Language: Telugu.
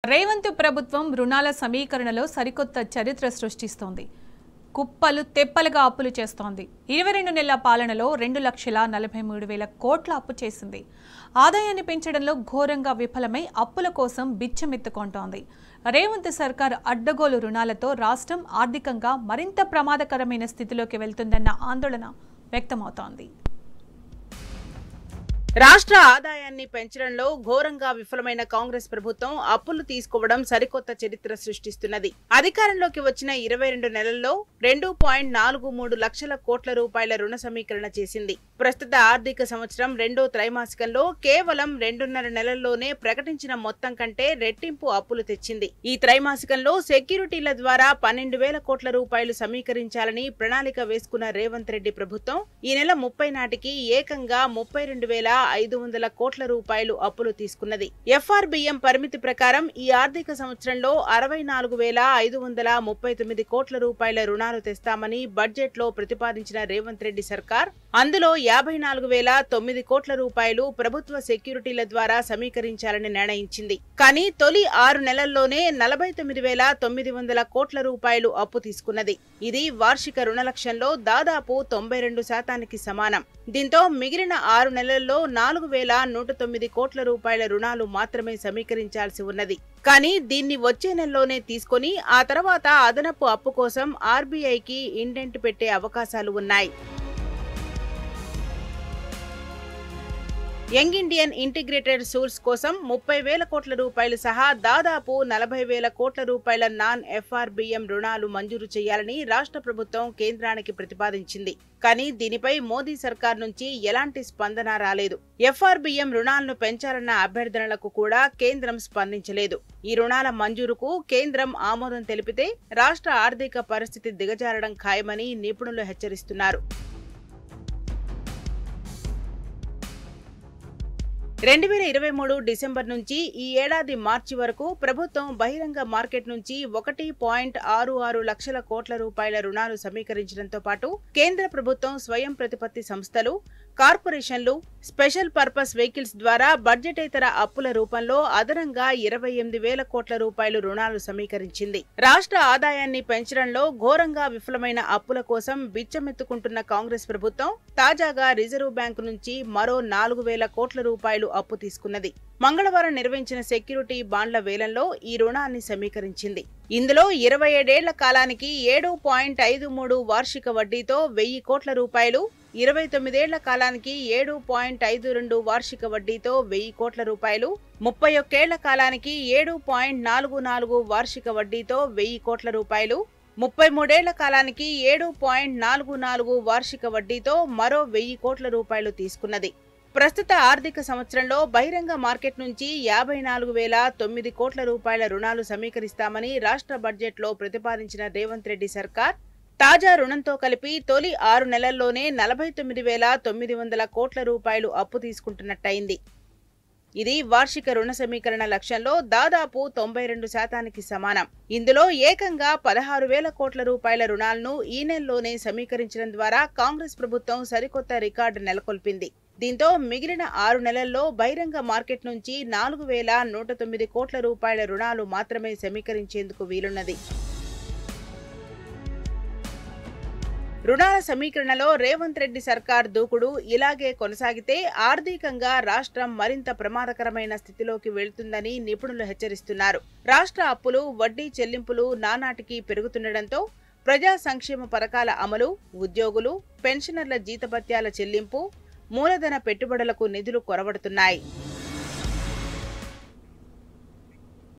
రేవంత్ ప్రభుత్వం రుణాల సమీకరణలో సరికొత్త చరిత్ర సృష్టిస్తోంది. కుప్పలు తెప్పలుగా అప్పులు చేస్తోంది. 22 నెలల పాలనలో 2,43,000 కోట్ల అప్పు చేసింది. ఆదాయాన్ని పెంచడంలో ఘోరంగా విఫలమై అప్పుల కోసం బిచ్చమెత్తుకుంటోంది. రేవంత్ సర్కార్ అడ్డగోలు రుణాలతో రాష్ట్రం ఆర్థికంగా మరింత ప్రమాదకరమైన స్థితిలోకి వెళ్తుందన్న ఆందోళన వ్యక్తమవుతోంది. రాష్ట్ర ఆదాయాన్ని పెంచడంలో ఘోరంగా విఫలమైన కాంగ్రెస్ ప్రభుత్వం అప్పులు తీసుకోవడం సరికొత్త చరిత్ర సృష్టిస్తున్నది. అధికారంలోకి వచ్చిన 22 నెలల్లో 2.43 లక్షల కోట్ల రూపాయల రుణ సమీకరణ చేసింది. ప్రస్తుత ఆర్థిక సంవత్సరం రెండో త్రైమాసికంలో కేవలం 2.5 నెలల్లోనే ప్రకటించిన మొత్తం కంటే రెట్టింపు అప్పులు తెచ్చింది. ఈ త్రైమాసికంలో సెక్యూరిటీల ద్వారా 12,000 కోట్ల రూపాయలు సమీకరించాలని ప్రణాళిక వేసుకున్న రేవంత్ రెడ్డి ప్రభుత్వం ఈ నెల 30 నాటికి ఏకంగా 32,500 కోట్ల రూపాయలు అప్పులు తీసుకున్నది. ఎఫ్ఆర్బిఎం పరిమితి ప్రకారం ఈ ఆర్థిక సంవత్సరంలో 64,539 కోట్ల రూపాయల రుణాలు తెస్తామని బడ్జెట్ లో ప్రతిపాదించిన రేవంత్ రెడ్డి సర్కార్ అందులో 54,009 కోట్ల రూపాయలు ప్రభుత్వ సెక్యూరిటీల ద్వారా సమీకరించాలని నిర్ణయించింది. కానీ తొలి 6 నెలల్లోనే 49,900 కోట్ల రూపాయలు అప్పు తీసుకున్నది. ఇది వార్షిక రుణ లక్ష్యంలో దాదాపు 92% సమానం. దీంతో మిగిలిన 6 నెలల్లో 4,109 కోట్ల రూపాయల రుణాలు మాత్రమే సమీకరించాల్సి ఉన్నది. కానీ దీన్ని వచ్చే నెలలోనే తీసుకొని ఆ తర్వాత అదనపు అప్పు కోసం ఆర్బీఐకి ఇండెంట్ పెట్టే అవకాశాలు ఉన్నాయి. యంగ్ ఇండియన్ ఇంటిగ్రేటెడ్ సోర్స్ కోసం 30,000 కోట్ల రూపాయలు సహా దాదాపు 40,000 కోట్ల రూపాయల నాన్ ఎఫ్ఆర్బిఎం రుణాలు మంజూరు చేయాలని రాష్ట్ర ప్రభుత్వం కేంద్రానికి ప్రతిపాదించింది. కానీ దీనిపై మోదీ సర్కార్ నుంచి ఎలాంటి స్పందన రాలేదు. ఎఫ్ఆర్బిఎం రుణాలను పెంచాలన్న అభ్యర్థనలకు కూడా కేంద్రం స్పందించలేదు. ఈ రుణాల మంజూరుకు కేంద్రం ఆమోదం తెలిపితే రాష్ట్ర ఆర్థిక పరిస్థితి దిగజారడం ఖాయమని నిపుణులు హెచ్చరిస్తున్నారు. 2023 డిసెంబర్ నుంచి ఈ ఏడాది మార్చి వరకు ప్రభుత్వం బహిరంగ మార్కెట్ నుంచి 1.66 లక్షల కోట్ల రూపాయల రుణాలు సమీకరించడంతో పాటు కేంద్ర ప్రభుత్వం స్వయం ప్రతిపత్తి సంస్థలు, కార్పొరేషన్లు, స్పెషల్ పర్పస్ వెహికల్స్ ద్వారా బడ్జెటేతర అప్పుల రూపంలో అదనంగా 28,000 కోట్ల రూపాయలు రుణాలు సమీకరించింది. రాష్ట్ర ఆదాయాన్ని పెంచడంలో ఘోరంగా విఫలమైన అప్పుల కోసం బిచ్చమెత్తుకుంటున్న కాంగ్రెస్ ప్రభుత్వం తాజాగా రిజర్వ్ బ్యాంకు నుంచి మరో 4,000 కోట్ల రూపాయలు అప్పు తీసుకున్నది. మంగళవారం నిర్వహించిన సెక్యూరిటీ బాండ్ల వేలంలో ఈ రుణాన్ని సమీకరించింది. ఇందులో 27 ఏళ్ల కాలానికి 7.53 వార్షిక వడ్డీతో 1,000 కోట్ల రూపాయలు, 29 ఏళ్ల కాలానికి 7.52 వార్షిక వడ్డీతో 1,000 కోట్ల రూపాయలు, 31 ఏళ్ల కాలానికి 7.44 వార్షిక వడ్డీతో 1,000 కోట్ల రూపాయలు, 33 ఏళ్ల కాలానికి 7.44 వార్షిక వడ్డీతో మరో 1,000 కోట్ల రూపాయలు తీసుకున్నది. ప్రస్తుత ఆర్థిక సంవత్సరంలో బహిరంగ మార్కెట్ నుంచి 54,009 కోట్ల రూపాయల రుణాలు సమీకరిస్తామని రాష్ట్ర బడ్జెట్ లో ప్రతిపాదించిన రేవంత్ రెడ్డి సర్కార్ తాజా రుణంతో కలిపి తొలి 6 నెలల్లోనే 49,900 కోట్ల రూపాయలు అప్పు తీసుకుంటున్నట్టయింది. ఇది వార్షిక రుణ సమీకరణ లక్ష్యంలో దాదాపు 92% సమానం. ఇందులో ఏకంగా 16,000 కోట్ల రూపాయల రుణాలను ఈ నెలలోనే సమీకరించడం ద్వారా కాంగ్రెస్ ప్రభుత్వం సరికొత్త రికార్డు నెలకొల్పింది. దీంతో మిగిలిన 6 నెలల్లో బహిరంగ మార్కెట్ నుంచి 4,109 కోట్ల రూపాయల రుణాలు మాత్రమే సమీకరించేందుకు వీలున్నది. రుణాల సమీకరణలో రేవంత్ రెడ్డి సర్కార్ దూకుడు ఇలాగే కొనసాగితే ఆర్థికంగా రాష్ట్రం మరింత ప్రమాదకరమైన స్థితిలోకి వెళ్తుందని నిపుణులు హెచ్చరిస్తున్నారు. రాష్ట్ర అప్పులు, వడ్డీ చెల్లింపులు నానాటికి పెరుగుతుండటంతో ప్రజా సంక్షేమ పథకాల అమలు, ఉద్యోగులు, పెన్షనర్ల జీతభత్యాల చెల్లింపు, మూలధన పెట్టుబడులకు నిధులు కొరవడుతున్నాయి.